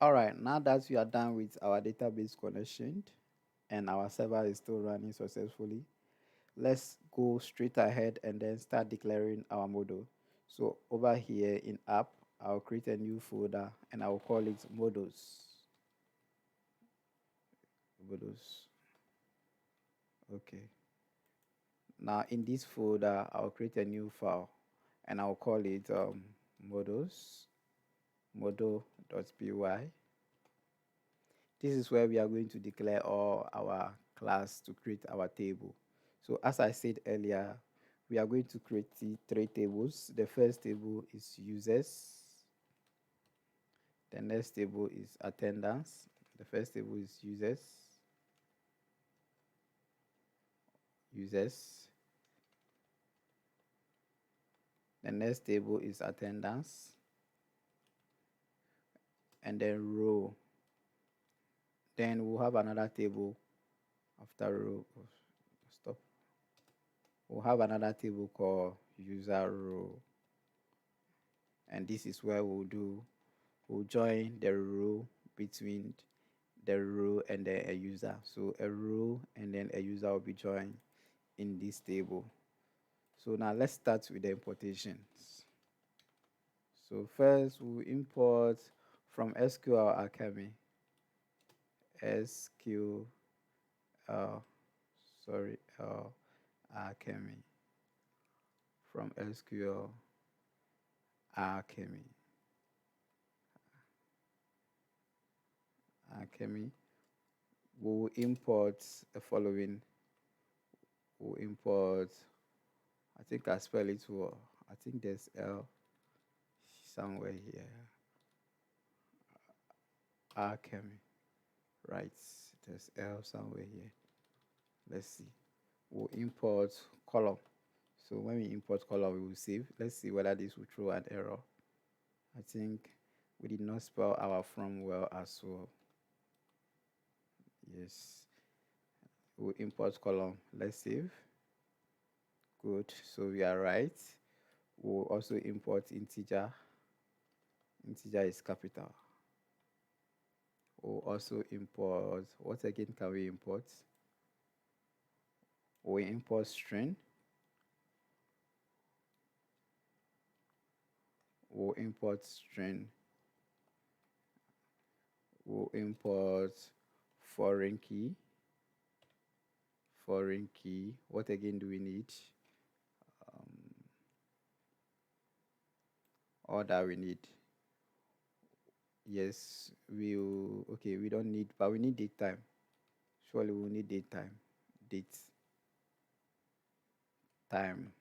All right, now that we are done with our database connection and our server is still running successfully, let's go straight ahead and then start declaring our model. So over here in app, I'll create a new folder and I'll call it models. Models. Okay. Now in this folder, I'll create a new file and I'll call it models, model.py. This is where we are going to declare all our class to create our table. So as I said earlier, we are going to create three tables. The first table is users. The next table is attendance. The first table is users. Users. The next table is attendance. And then row. Then we'll have another table after row. Stop. We'll have another table called user row. And this is where we'll join the row between the row and then a user. So a row and then a user will be joined in this table. So now let's start with the importations. So first we'll import from SQL Alchemy. Alchemy from SQL Alchemy. We'll import the following. We'll import, I think I spell it well. I think there's L somewhere here. Alchemy, right? There's L somewhere here. Let's see. We'll import column. So when we import column, we will save. Let's see whether this will throw an error. I think we did not spell our from well as well. Yes. We'll import column. Let's save. Good. So we are right. We'll also import integer. Integer is capital. We'll also import, what again can we import? We import string. We'll import string. We'll import foreign key. Foreign key. What again do we need? All that we need. Yes, okay, we don't need, but we need date time. Surely we'll need date time. Date. Time.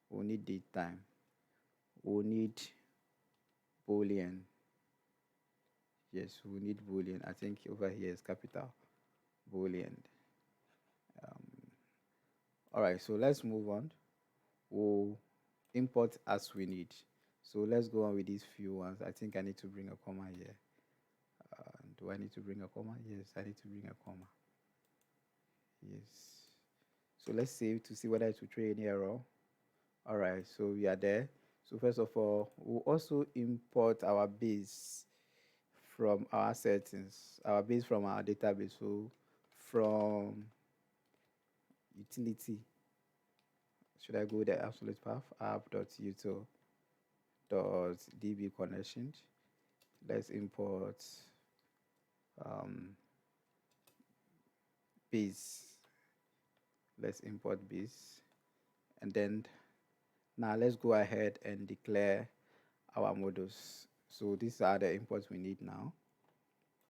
We'll need date time. We'll need Boolean. Yes, we need Boolean. I think over here is capital Boolean. All right, so let's move on. We'll import as we need. So let's go on with these few ones. I think I need to bring a comma here. Do I need to bring a comma? Yes, I need to bring a comma. Yes. So let's save to see whether it will throw any error. All right, so we are there. So first of all, we'll also import our base from our settings, our base from our database. So from utility, should I go the absolute path? app.util.db connection. Let's import base. Let's import base. And then now let's go ahead and declare our models. So these are the imports we need now.